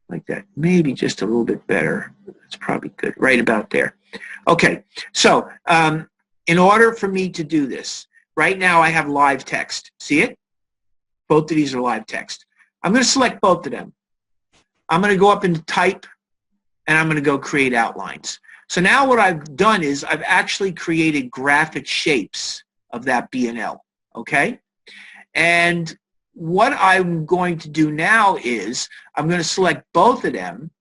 like that. Maybe just a little bit better. That's probably good. Right about there. Okay, so in order for me to do this, right now I have live text. See it? Both of these are live text. I'm going to select both of them. I'm going to go up into type, and I'm going to go create outlines. So now what I've done is I've actually created graphic shapes of that B&L, okay? And what I'm going to do now is I'm going to select both of them,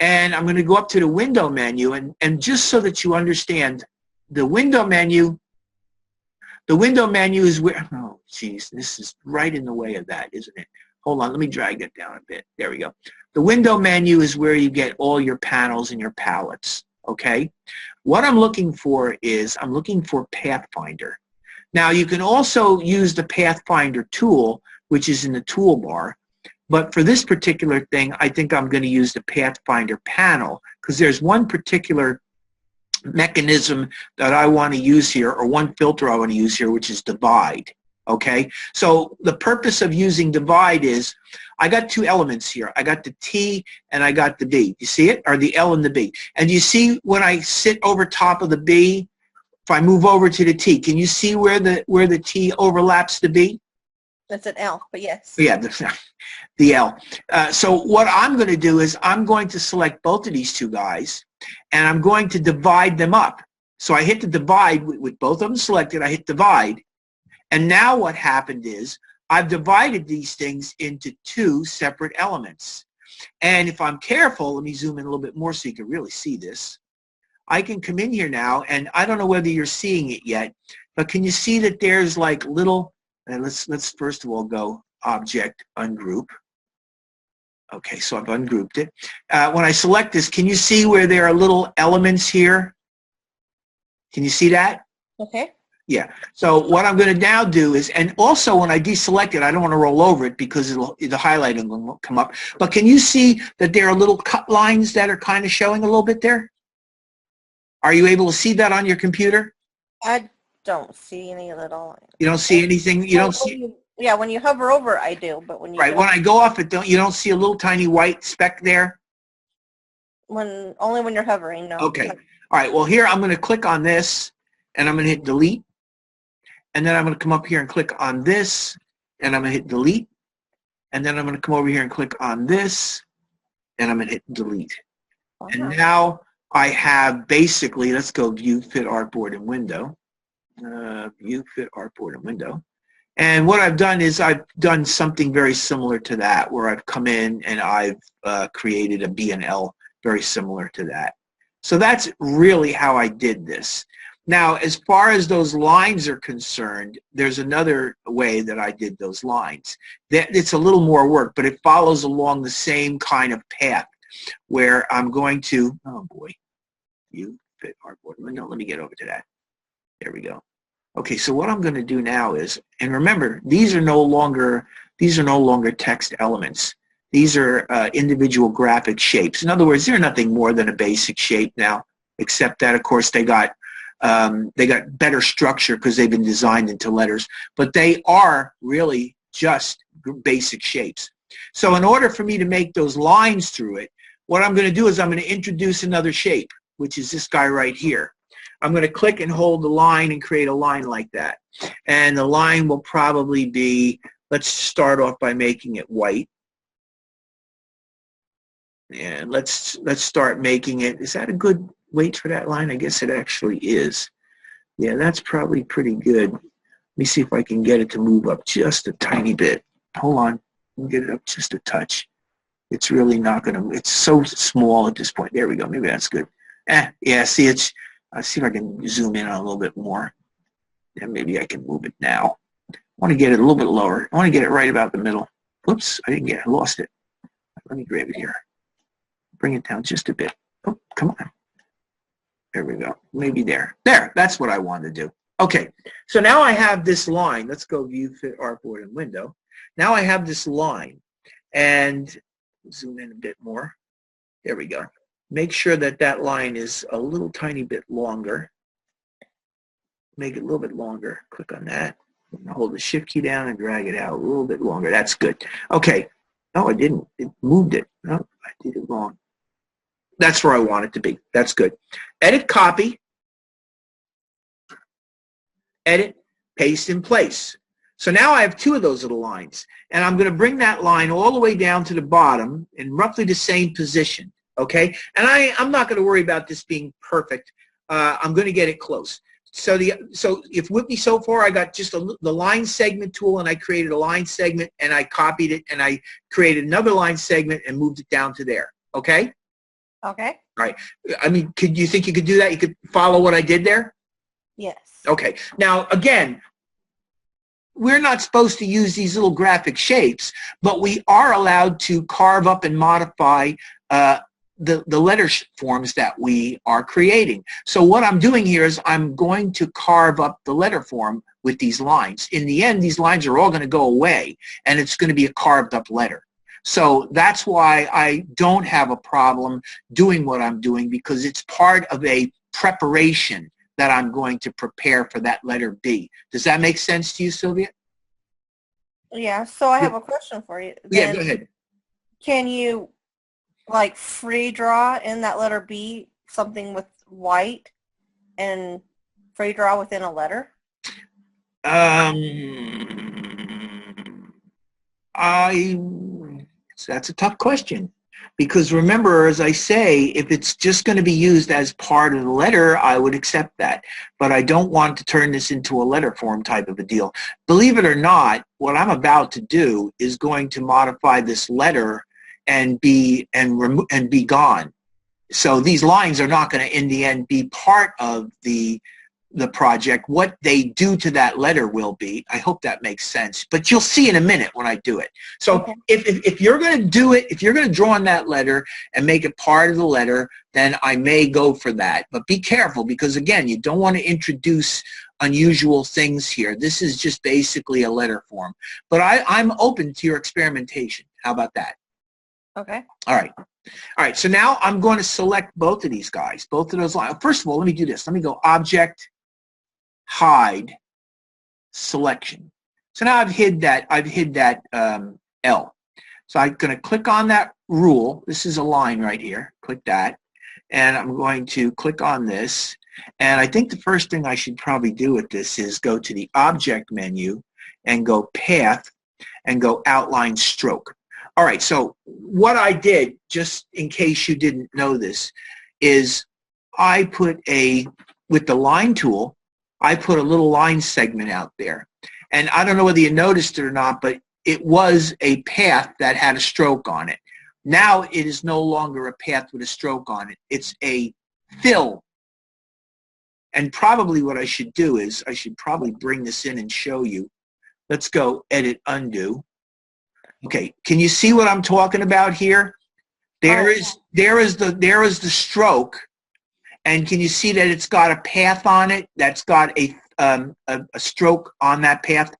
and I'm going to go up to the window menu, and just so that you understand, the window menu is where, oh, geez, this is right in the way of that, isn't it? Hold on, let me drag that down a bit. There we go. The window menu is where you get all your panels and your palettes, okay? What I'm looking for is I'm looking for Pathfinder. Now, you can also use the Pathfinder tool, which is in the toolbar, but for this particular thing, I think I'm going to use the Pathfinder panel because there's one particular mechanism that I want to use here, or one filter I want to use here, which is divide. Okay, so the purpose of using divide is I got two elements here. I got the T and I got the B. You see it? Or the L and the B. And you see when I sit over top of the B, if I move over to the T, can you see where the T overlaps the B? That's an L, but yes. Yeah, the L. So what I'm going to do is I'm going to select both of these two guys, and I'm going to divide them up. So I hit the divide with both of them selected. I hit divide. And now what happened is I've divided these things into two separate elements. And if I'm careful, let me zoom in a little bit more so you can really see this. I can come in here now, and I don't know whether you're seeing it yet, but can you see that there's like little, and let's first of all go Object, Ungroup. Okay, so I've ungrouped it. When I select this, can you see where there are little elements here? Can you see that? Okay. Yeah, so what I'm going to now do is, and also when I deselect it, I don't want to roll over it because the highlighting will come up. But can you see that there are little cut lines that are kind of showing a little bit there? Are you able to see that on your computer? I don't see any little. You don't see anything? You don't see? Yeah, when you hover over, I do, but when you right, when I go off it, you don't see a little tiny white speck there? Only when you're hovering, no. Okay. All right, well here I'm going to click on this, and I'm going to hit delete. And then I'm going to come up here and click on this, and I'm going to hit delete. And then I'm going to come over here and click on this, and I'm going to hit delete. And now I have basically, let's go view, fit, artboard, and window. View, fit, artboard, and window. And what I've done is I've done something very similar to that, where I've come in and I've created a B&L very similar to that. So that's really how I did this. Now, as far as those lines are concerned, there's another way that I did those lines. It's a little more work, but it follows along the same kind of path where I'm going to, oh boy, view, fit, artboard, window. Let me get over to that. There we go. Okay, so what I'm going to do now is, and remember, these are no longer text elements. These are individual graphic shapes. In other words, they're nothing more than a basic shape now, except that, of course, they got better structure because they've been designed into letters, but they are really just basic shapes. So in order for me to make those lines through it, what I'm going to do is I'm going to introduce another shape, which is this guy right here. I'm going to click and hold the line and create a line like that. And the line will probably be, let's start off by making it white. And let's start making it, is that a good weight for that line? I guess it actually is. Yeah, that's probably pretty good. Let me see if I can get it to move up just a tiny bit. Hold on, let me get it up just a touch. It's really not going to, it's so small at this point. There we go, maybe that's good. Yeah, see, I'll see if I can zoom in on a little bit more. And maybe I can move it now. I want to get it a little bit lower. I want to get it right about the middle. Whoops, I didn't get it, I lost it. Let me grab it here. Bring it down just a bit. Oh, come on. There we go. Maybe there. There, that's what I wanted to do. Okay, so now I have this line. Let's go view, fit, artboard, and window. Now I have this line. And zoom in a bit more. There we go. Make sure that that line is a little tiny bit longer. Make it a little bit longer. Click on that. Hold the shift key down and drag it out a little bit longer. That's good. Okay. No, I didn't. It moved it. No, I wrong. That's where I want it to be. That's good. Edit, copy. Edit, paste in place. So now I have two of those little lines. And I'm going to bring that line all the way down to the bottom in roughly the same position. Okay? And I'm not going to worry about this being perfect. I'm going to get it close. So if with me so far, I got just the line segment tool, and I created a line segment, and I copied it, and I created another line segment and moved it down to there. Okay? Okay. All right. I mean, you think you could do that? You could follow what I did there? Yes. Okay. Now, again, we're not supposed to use these little graphic shapes, but we are allowed to carve up and modify the letter forms that we are creating. So what I'm doing here is I'm going to carve up the letter form with these lines. In the end, these lines are all going to go away, and it's going to be a carved up letter. So that's why I don't have a problem doing what I'm doing, because it's part of a preparation that I'm going to prepare for that letter B. Does that make sense to you, Sylvia? Yeah, so I have a question for you. Yeah, go ahead. Can you, like, free draw in that letter B something with white and free draw within a letter? That's a tough question, because remember, as I say, if it's just going to be used as part of the letter, I would accept that. But I don't want to turn this into a letter form type of a deal. Believe it or not, what I'm about to do is going to modify this letter and be gone. So these lines are not going to, in the end, be part of the project. What they do to that letter will be. I hope that makes sense. But you'll see in a minute when I do it. So Okay. if you're going to do it, if you're going to draw on that letter and make it part of the letter, then I may go for that. But be careful, because, again, you don't want to introduce unusual things here. This is just basically a letter form. But I'm open to your experimentation. How about that? Okay. All right. All right. So now I'm going to select both of these guys, both of those lines. First of all, let me do this. Let me go Object, Hide, Selection. So now I've hid that L. So I'm going to click on that rule. This is a line right here. Click that. And I'm going to click on this. And I think the first thing I should probably do with this is go to the Object menu and go Path and go Outline Stroke. All right, so what I did, just in case you didn't know this, is I put with the line tool, I put a little line segment out there. And I don't know whether you noticed it or not, but it was a path that had a stroke on it. Now it is no longer a path with a stroke on it. It's a fill. And probably what I should do is I should probably bring this in and show you. Let's go Edit, Undo. Okay, can you see what I'm talking about here? There is the stroke, and can you see that it's got a path on it that's got a stroke on that path?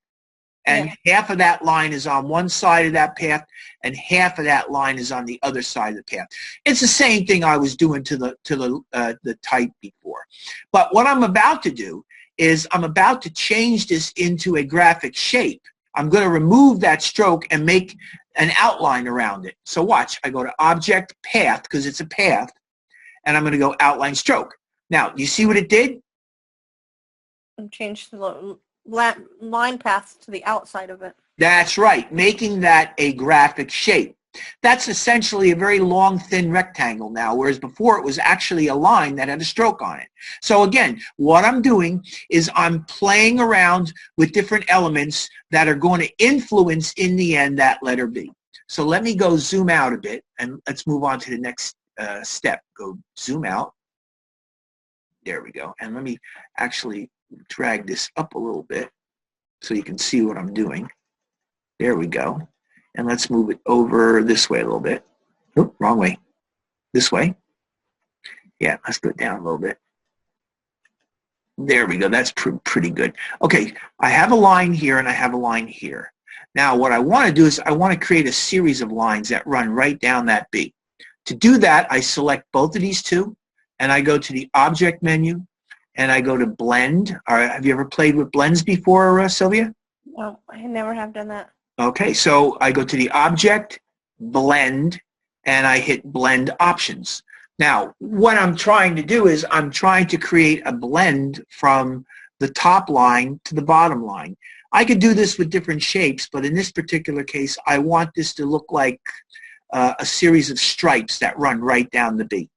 And half of that line is on one side of that path, and half of that line is on the other side of the path. It's the same thing I was doing to the type before. But what I'm about to do is I'm about to change this into a graphic shape. I'm going to remove that stroke and make an outline around it. So watch. I go to Object, Path, because it's a path, and I'm going to go Outline Stroke. Now, you see what it did? And change the line path to the outside of it. That's right, making that a graphic shape. That's essentially a very long, thin rectangle now, whereas before it was actually a line that had a stroke on it. So again, what I'm doing is I'm playing around with different elements that are going to influence, in the end, that letter B. So let me go zoom out a bit, and let's move on to the next step. Go zoom out. There we go. And let me actually drag this up a little bit so you can see what I'm doing. There we go. And let's move it over this way a little bit. Oop, wrong way. This way. Yeah, let's go down a little bit. There we go. That's pretty good. Okay, I have a line here and I have a line here. Now, what I want to do is I want to create a series of lines that run right down that B. To do that, I select both of these two, and I go to the Object menu, and I go to Blend. All right, have you ever played with blends before, Sylvia? No, I never have done that. Okay, so I go to the Object, Blend, and I hit blend options. Now, what I'm trying to do is I'm trying to create a blend from the top line to the bottom line. I could do this with different shapes, but in this particular case, I want this to look like a series of stripes that run right down the B.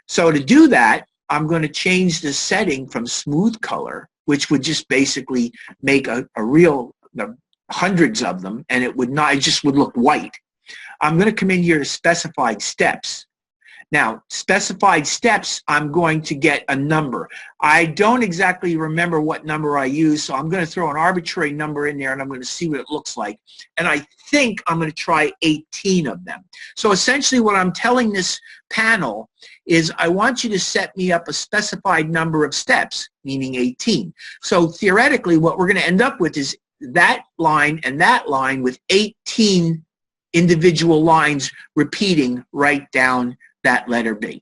So to do that, I'm going to change the setting from smooth color, which would just basically make a real hundreds of them, and it would not, it just would look white. I'm going to come in here to specified steps. Now, specified steps, I'm going to get a number. I don't exactly remember what number I use, so I'm going to throw an arbitrary number in there, and I'm going to see what it looks like. And I think I'm going to try 18 of them. So essentially what I'm telling this panel is I want you to set me up a specified number of steps, meaning 18. So theoretically, what we're going to end up with is that line and that line with 18 individual lines repeating right down that letter B.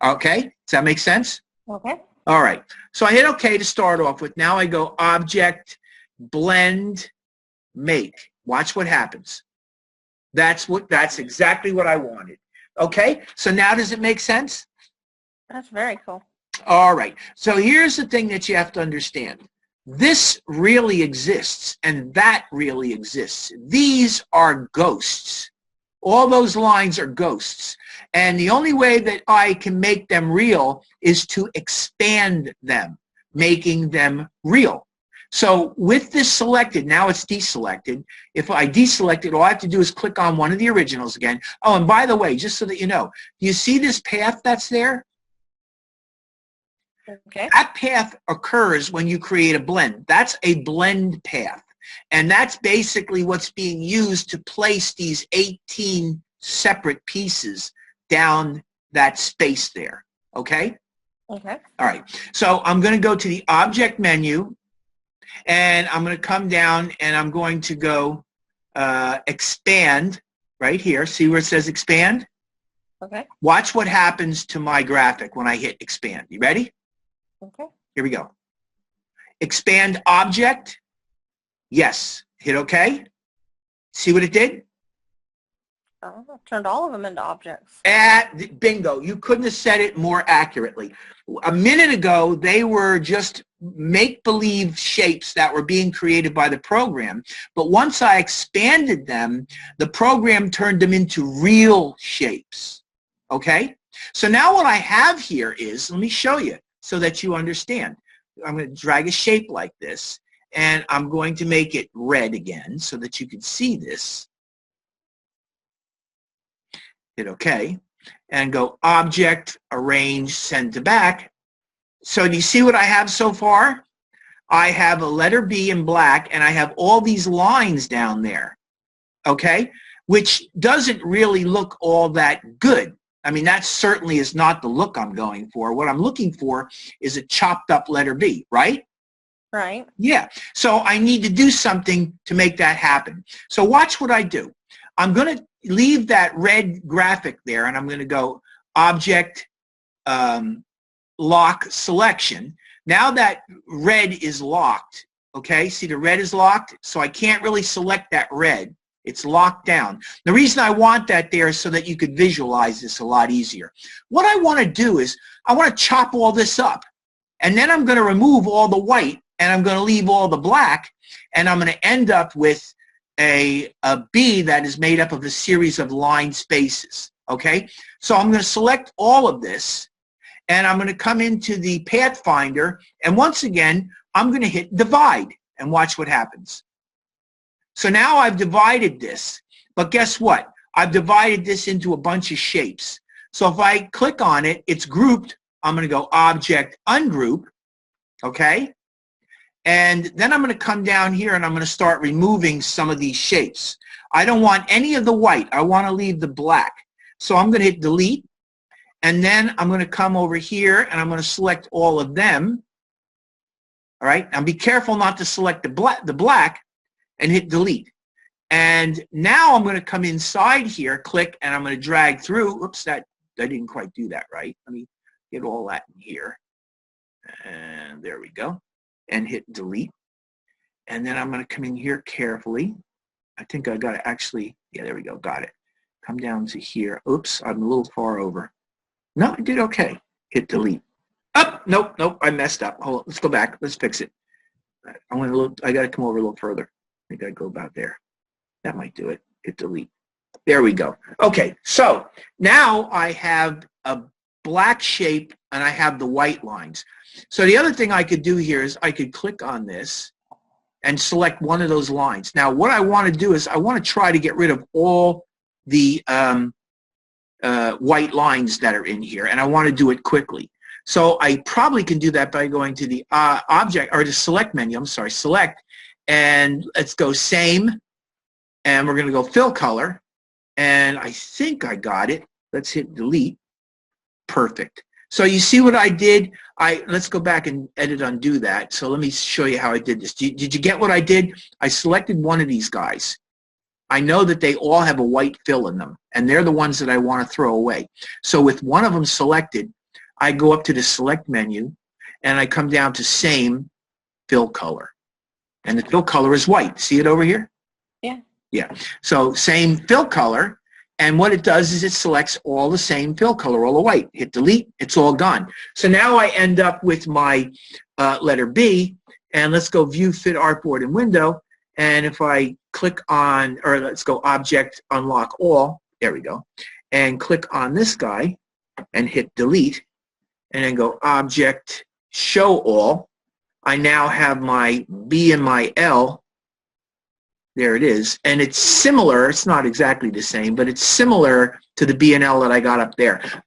Okay? Does that make sense? Okay. All right. So I hit OK to start off with. Now I go Object, Blend, Make. Watch what happens. That's exactly what I wanted. Okay? So now does it make sense? That's very cool. All right. So here's the thing that you have to understand. This really exists, and that really exists. These are ghosts. All those lines are ghosts. And the only way that I can make them real is to expand them, making them real. So with this selected, now it's deselected. If I deselect it, all I have to do is click on one of the originals again. Oh, and by the way, just so that you know, do you see this path that's there? Okay. That path occurs when you create a blend. That's a blend path. And that's basically what's being used to place these 18 separate pieces down that space there. Okay? Okay. All right. So I'm going to go to the Object menu, and I'm going to come down, and I'm going to go Expand right here. See where it says Expand? Okay. Watch what happens to my graphic when I hit Expand. You ready? Okay. Here we go. Expand Object. Yes. Hit OK. See what it did? Oh, turned all of them into objects. Bingo. You couldn't have said it more accurately. A minute ago, they were just make-believe shapes that were being created by the program. But once I expanded them, the program turned them into real shapes. Okay? So now what I have here is, let me show you so that you understand. I'm going to drag a shape like this, and I'm going to make it red again so that you can see this. Hit OK, and go Object, Arrange, Send to Back. So do you see what I have so far? I have a letter B in black, and I have all these lines down there, okay, which doesn't really look all that good. I mean, that certainly is not the look I'm going for. What I'm looking for is a chopped up letter B, right? Right. Yeah. So I need to do something to make that happen. So watch what I do. I'm going to leave that red graphic there, and I'm going to go Object, Lock, Selection. Now that red is locked, okay? See, the red is locked, so I can't really select that red. It's locked down. The reason I want that there is so that you could visualize this a lot easier. What I want to do is I want to chop all this up, and then I'm going to remove all the white, and I'm going to leave all the black, and I'm going to end up with a B that is made up of a series of line spaces, okay? So I'm going to select all of this, and I'm going to come into the Pathfinder, and once again, I'm going to hit Divide, and watch what happens. So now I've divided this, but guess what? I've divided this into a bunch of shapes. So if I click on it, it's grouped. I'm going to go Object, Ungroup, okay? And then I'm going to come down here and I'm going to start removing some of these shapes. I don't want any of the white. I want to leave the black. So I'm going to hit Delete, and then I'm going to come over here and I'm going to select all of them. All right? Now be careful not to select the black, and hit Delete. And now I'm going to come inside here, click, and I'm going to drag through. Oops, I didn't quite do that right. Let me get all that in here. And there we go. And hit Delete. And then I'm going to come in here carefully. I think I got to actually, yeah, there we go, got it. come down to here. Oops, I'm a little far over. No, I did okay. Hit delete. Up, nope, I messed up. Hold on, let's go back. Let's fix it. I got to come over a little further. I got to go about there. That might do it. Hit delete. There we go. Okay, so now I have a black shape and I have the white lines. So the other thing I could do here is I could click on this and select one of those lines. Now what I want to do is I want to try to get rid of all the white lines that are in here, and I want to do it quickly. So I probably can do that by going to the object or the select menu. I'm sorry, select, and let's go same, and we're going to go fill color, and I think I got it. Let's hit delete. Perfect. So you see what I did? Let's go back and edit undo that. So let me show you how I did this. Did you get what I did? I selected one of these guys. I know that they all have a white fill in them, and they're the ones that I want to throw away. So with one of them selected, I go up to the select menu, and I come down to same fill color. And the fill color is white. See it over here? Yeah. Yeah. So same fill color, and what it does is it selects all the same fill color, all the white. Hit delete, it's all gone. So now I end up with my letter B, and let's go view fit artboard and window, and if I click on, or let's go object unlock all, there we go, and click on this guy and hit delete, and then go object show all, I now have my B and my L. There it is. And it's similar. It's not exactly the same, but it's similar to the B and L that I got up there.